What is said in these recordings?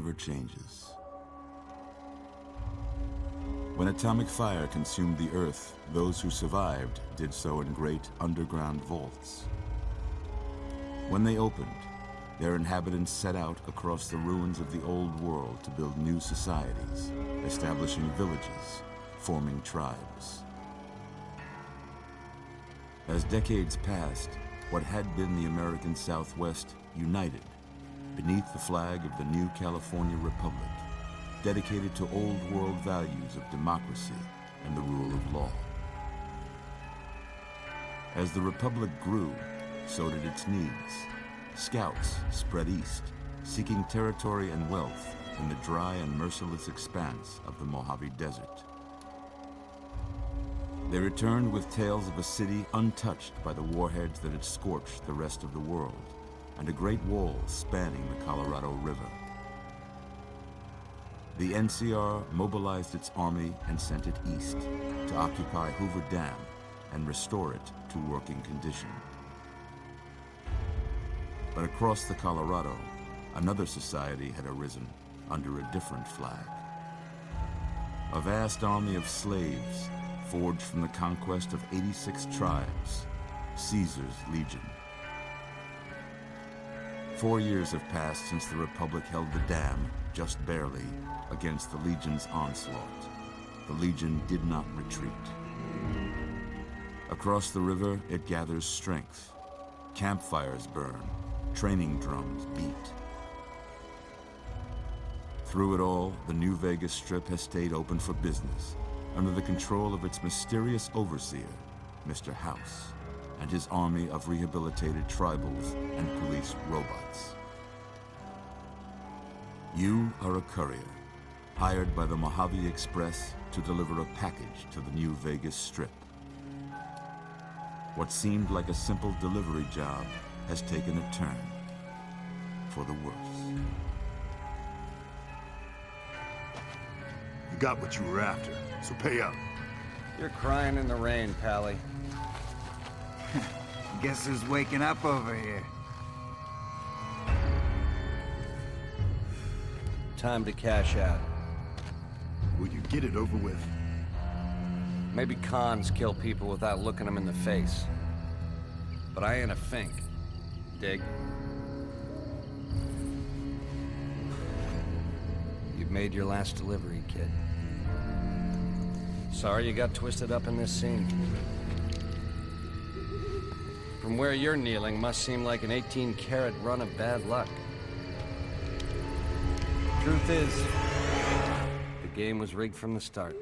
never changes. When atomic fire consumed the Earth, those who survived did so in great underground vaults. When they opened, their inhabitants set out across the ruins of the old world to build new societies, establishing villages, forming tribes. As decades passed, what had been the American Southwest united beneath the flag of the new California Republic, dedicated to old world values of democracy and the rule of law. As the Republic grew, so did its needs. Scouts spread east, seeking territory and wealth in the dry and merciless expanse of the Mojave Desert. They returned with tales of a city untouched by the warheads that had scorched the rest of the world, and a great wall spanning the Colorado River. The NCR mobilized its army and sent it east to occupy Hoover Dam and restore it to working condition. But across the Colorado, another society had arisen under a different flag. A vast army of slaves forged from the conquest of 86 tribes, Caesar's Legion. 4 years have passed since the Republic held the dam, just barely, against the Legion's onslaught. The Legion did not retreat. Across the river, it gathers strength. Campfires burn, training drums beat. Through it all, the New Vegas Strip has stayed open for business, under the control of its mysterious overseer, Mr. House, and his army of rehabilitated tribals and police robots. You are a courier, hired by the Mojave Express to deliver a package to the New Vegas Strip. What seemed like a simple delivery job has taken a turn for the worse. You got what you were after, so pay up. You're crying in the rain, Pally. Guess who's waking up over here? Time to cash out. Will you get it over with? Maybe cons kill people without looking them in the face. But I ain't a fink. Dig? You've made your last delivery, kid. Sorry you got twisted up in this scene. From where you're kneeling must seem like an 18-carat run of bad luck. Truth is, the game was rigged from the start.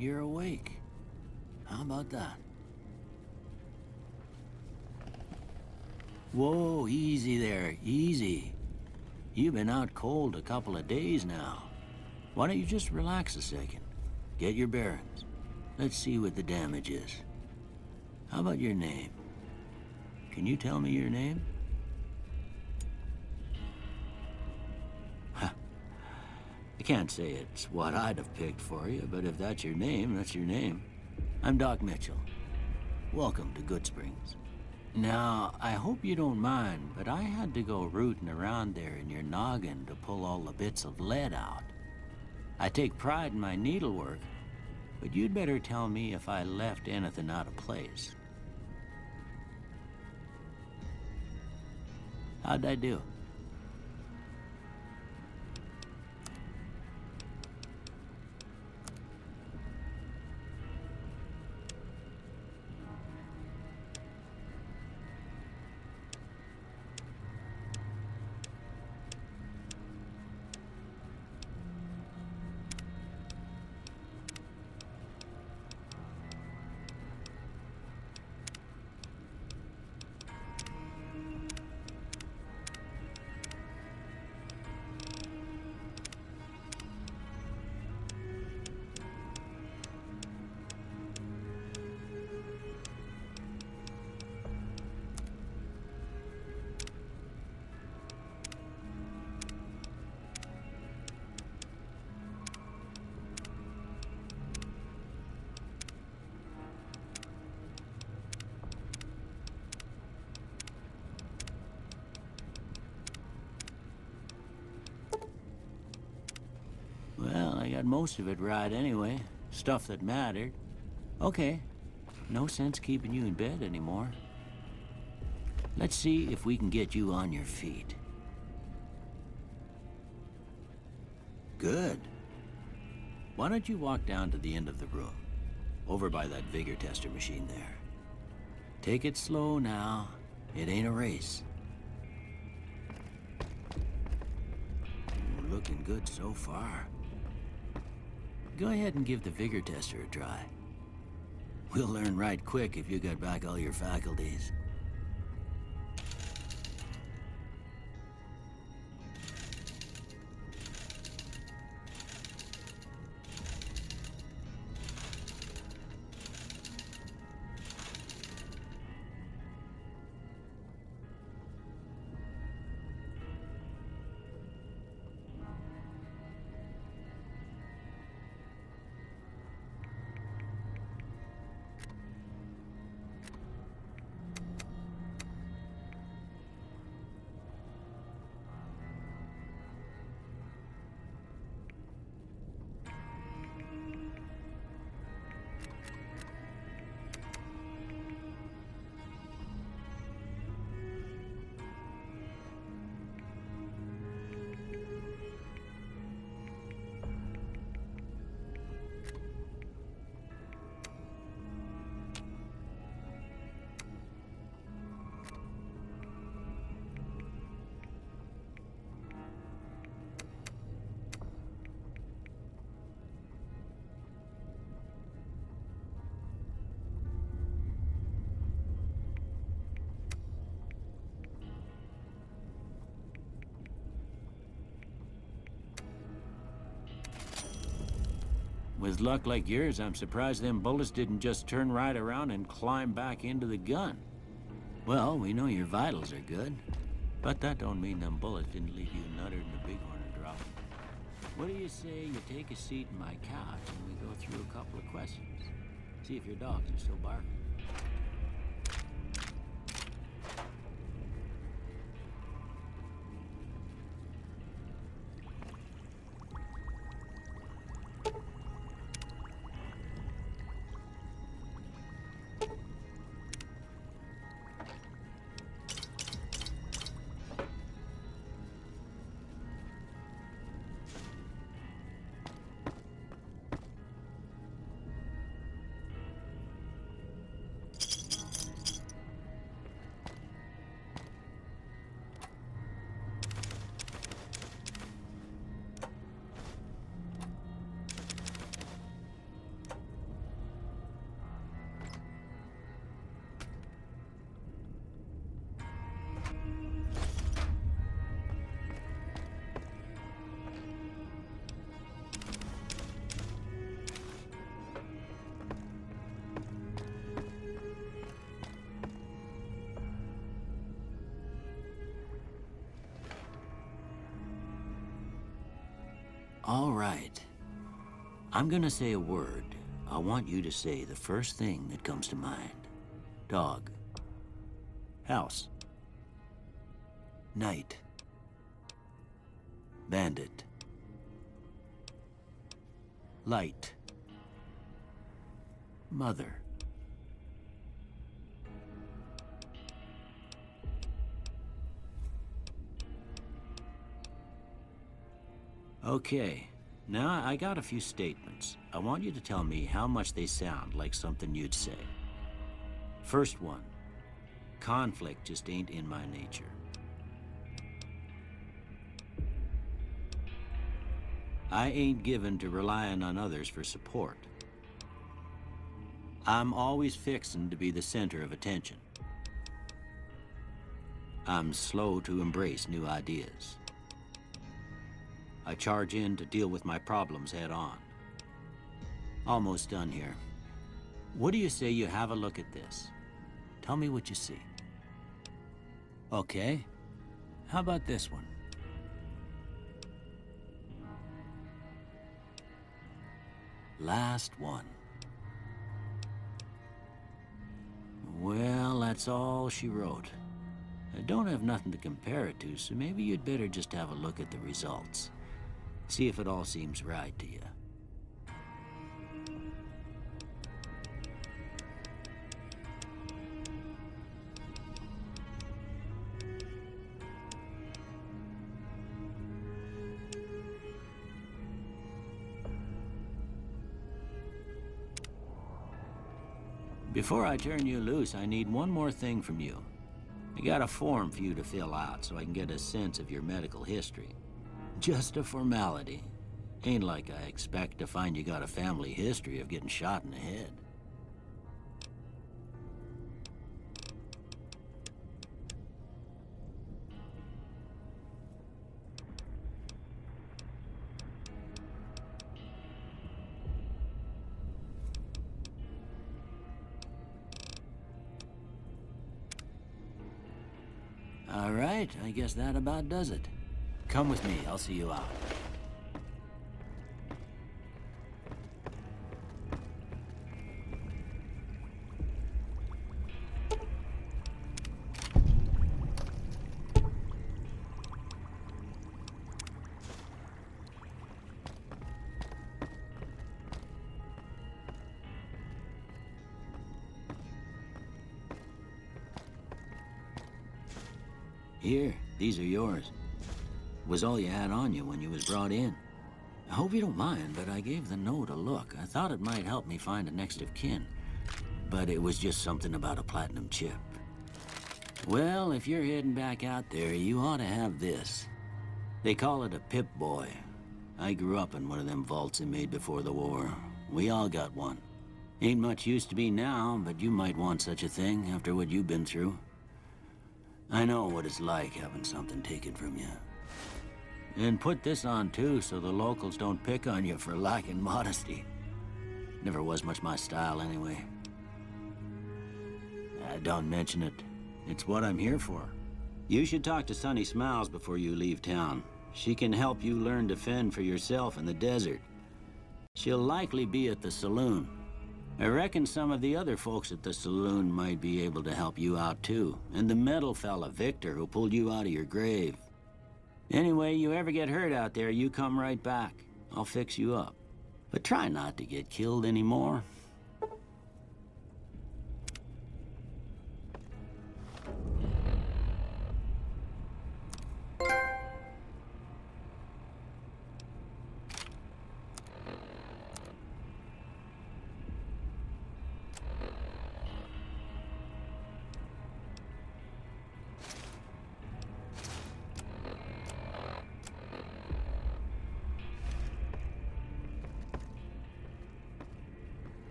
You're awake. How about that? Whoa, easy there, easy. You've been out cold a couple of days now. Why don't you just relax a second? Get your bearings. Let's see what the damage is. How about your name? Can you tell me your name? I can't say it's what I'd have picked for you, but if that's your name, that's your name. I'm Doc Mitchell. Welcome to Goodsprings. Now, I hope you don't mind, but I had to go rooting around there in your noggin to pull all the bits of lead out. I take pride in my needlework, but you'd better tell me if I left anything out of place. How'd I do? most of it right anyway. Stuff that mattered. Okay, no sense keeping you in bed anymore. Let's see if we can get you on your feet. Good. Why don't you walk down to the end of the room, over by that vigor tester machine there. Take it slow now. It ain't a race. You're looking good so far. Go ahead and give the vigor tester a try. We'll learn right quick if you got back all your faculties. With luck like yours, I'm surprised them bullets didn't just turn right around and climb back into the gun. Well, we know your vitals are good, but that don't mean them bullets didn't leave you nuttered and a bighorn drop. What do you say you take a seat in my couch and we go through a couple of questions? See if your dogs are still barking. All right. I'm gonna say a word. I want you to say the first thing that comes to mind. Dog. House. Night. Bandit. Light. Mother. Okay, now I got a few statements. I want you to tell me how much they sound like something you'd say. First one, conflict just ain't in my nature. I ain't given to relying on others for support. I'm always fixin' to be the center of attention. I'm slow to embrace new ideas. I charge in to deal with my problems head on. Almost done here. What do you say you have a look at this? Tell me what you see. Okay. How about this one? Last one. Well, that's all she wrote. I don't have nothing to compare it to, so maybe you'd better just have a look at the results. See if it all seems right to you. Before I turn you loose, I need one more thing from you. I got a form for you to fill out so I can get a sense of your medical history. Just a formality. Ain't like I expect to find you got a family history of getting shot in the head. All right, I guess that about does it. Come with me, I'll see you out. Here, these are yours. Was all you had on you when you was brought in. I hope you don't mind, but I gave the note a look. I thought it might help me find a next of kin. But it was just something about a platinum chip. Well, if you're heading back out there, you ought to have this. They call it a Pip-Boy. I grew up in one of them vaults they made before the war. We all got one. Ain't much use to be now, but you might want such a thing after what you've been through. I know what it's like having something taken from you. And put this on too, so the locals don't pick on you for lacking modesty. Never was much my style anyway. Don't mention it. It's what I'm here for. You should talk to Sunny Smiles before you leave town. She can help you learn to fend for yourself in the desert. She'll likely be at the saloon. I reckon some of the other folks at the saloon might be able to help you out too. And the metal fella, Victor, who pulled you out of your grave. Anyway, you ever get hurt out there, you come right back. I'll fix you up. But try not to get killed anymore.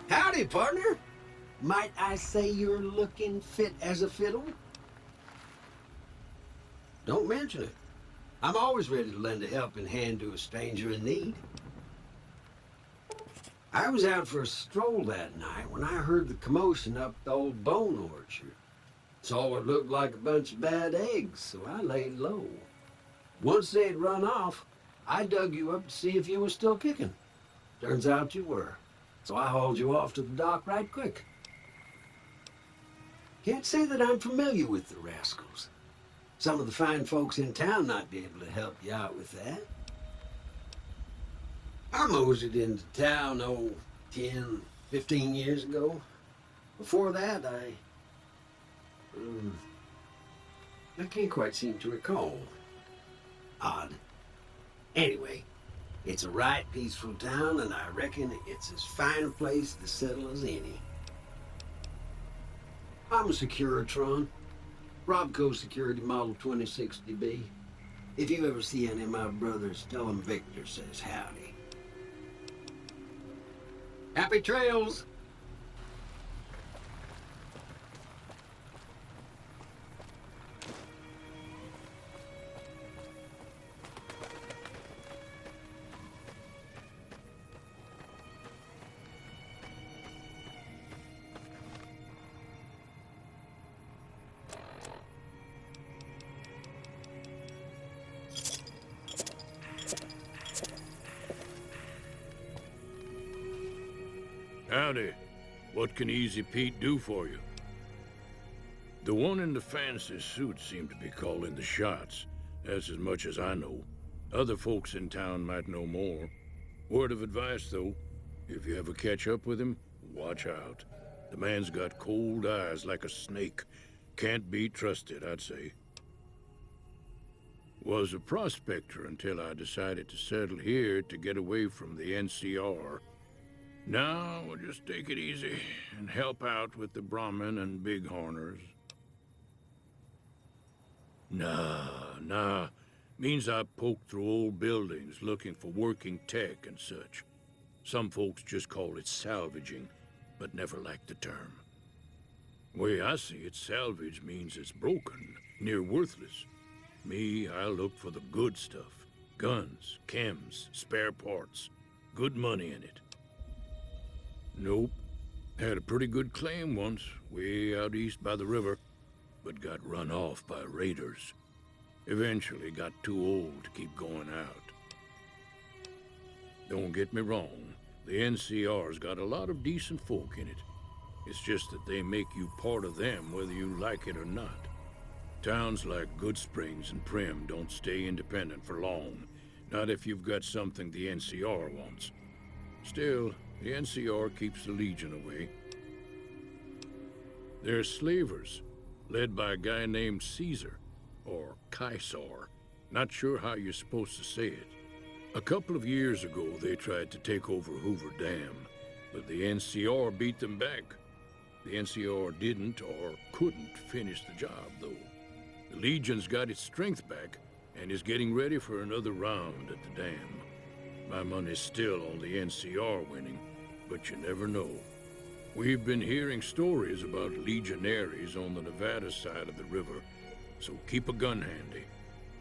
Howdy, partner. Might I say you're looking fit as a fiddle? Don't mention it. I'm always ready to lend a helping hand to a stranger in need. I was out for a stroll that night when I heard the commotion up the old bone orchard. Saw what looked like a bunch of bad eggs, so I laid low. Once they'd run off, I dug you up to see if you were still kicking. Turns out you were. So I hauled you off to the dock right quick. Can't say that I'm familiar with the rascals. Some of the fine folks in town might be able to help you out with that. I moseyed into town, 10, 15 years ago. Before that, I can't quite seem to recall. Odd. Anyway, it's a right peaceful town, and I reckon it's as fine a place to settle as any. I'm a Securitron. Robco Security Model 2060B. If you ever see any of my brothers, tell them Victor says howdy. Happy trails! Howdy. What can Easy Pete do for you? The one in the fancy suit seemed to be calling the shots. That's as much as I know. Other folks in town might know more. Word of advice, though, if you ever catch up with him, watch out. The man's got cold eyes like a snake. Can't be trusted, I'd say. Was a prospector until I decided to settle here to get away from the NCR. Now, we'll just take it easy and help out with the Brahmin and Bighorners. Nah. Means I poke through old buildings looking for working tech and such. Some folks just call it salvaging, but never liked the term. Way I see it, salvage means it's broken, near worthless. Me, I look for the good stuff. Guns, chems, spare parts. Good money in it. Nope. Had a pretty good claim once, way out east by the river, but got run off by raiders. Eventually got too old to keep going out. Don't get me wrong, the NCR's got a lot of decent folk in it. It's just that they make you part of them whether you like it or not. Towns like Goodsprings and Prim don't stay independent for long, not if you've got something the NCR wants. Still, the NCR keeps the Legion away. They're slavers, led by a guy named Caesar, or Caesar. Not sure how you're supposed to say it. A couple of years ago, they tried to take over Hoover Dam, but the NCR beat them back. The NCR didn't or couldn't finish the job, though. The Legion's got its strength back and is getting ready for another round at the dam. My money's still on the NCR winning, but you never know. We've been hearing stories about legionaries on the Nevada side of the river, so keep a gun handy.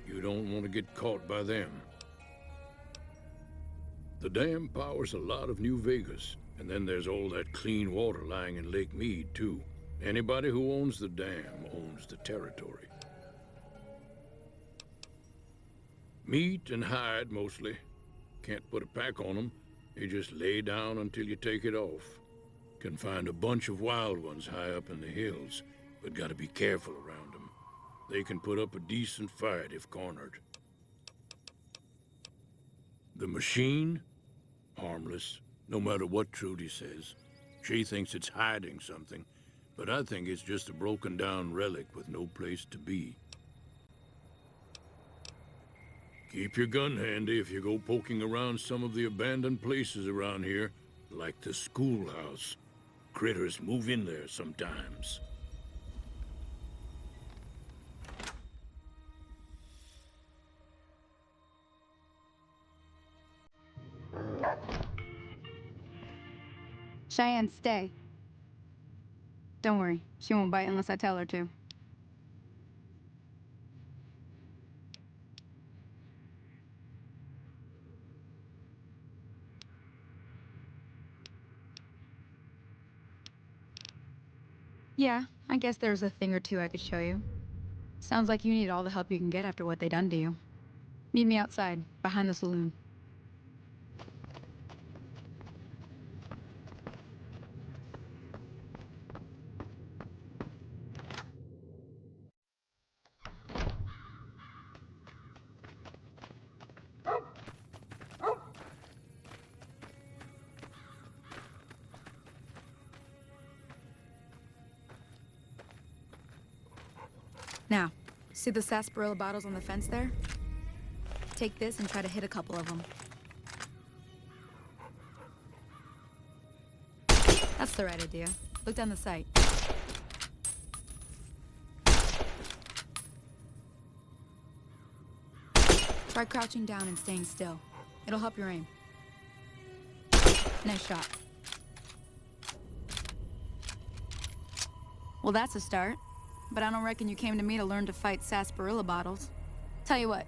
You don't want to get caught by them. The dam powers a lot of New Vegas, and then there's all that clean water lying in Lake Mead, too. Anybody who owns the dam owns the territory. Meat and hide, mostly. Can't put a pack on them. You just lay down until you take it off. Can find a bunch of wild ones high up in the hills, but gotta be careful around them. They can put up a decent fight if cornered. The machine? Harmless, no matter what Trudy says. She thinks it's hiding something, but I think it's just a broken down relic with no place to be. Keep your gun handy if you go poking around some of the abandoned places around here, like the schoolhouse. Critters move in there sometimes. Cheyenne, stay. Don't worry, she won't bite unless I tell her to. Yeah, I guess there's a thing or two I could show you. Sounds like you need all the help you can get after what they done to you. Meet me outside, behind the saloon. Now, see the sarsaparilla bottles on the fence there? Take this and try to hit a couple of them. That's the right idea. Look down the sight. Try crouching down and staying still. It'll help your aim. Nice shot. Well, that's a start. But I don't reckon you came to me to learn to fight sarsaparilla bottles. Tell you what,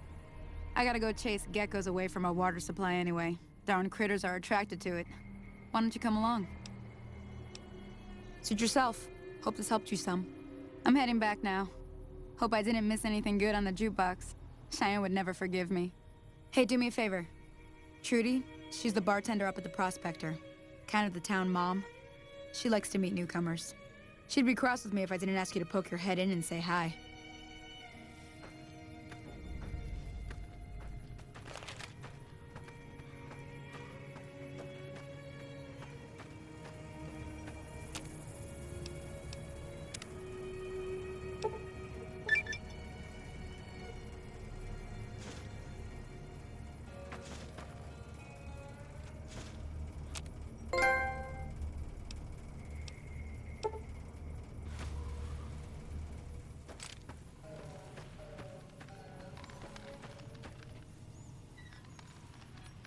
I gotta go chase geckos away from our water supply anyway. Darn critters are attracted to it. Why don't you come along? Suit yourself. Hope this helped you some. I'm heading back now. Hope I didn't miss anything good on the jukebox. Cheyenne would never forgive me. Hey, do me a favor. Trudy, she's the bartender up at the Prospector. Kind of the town mom. She likes to meet newcomers. She'd be cross with me if I didn't ask you to poke your head in and say hi.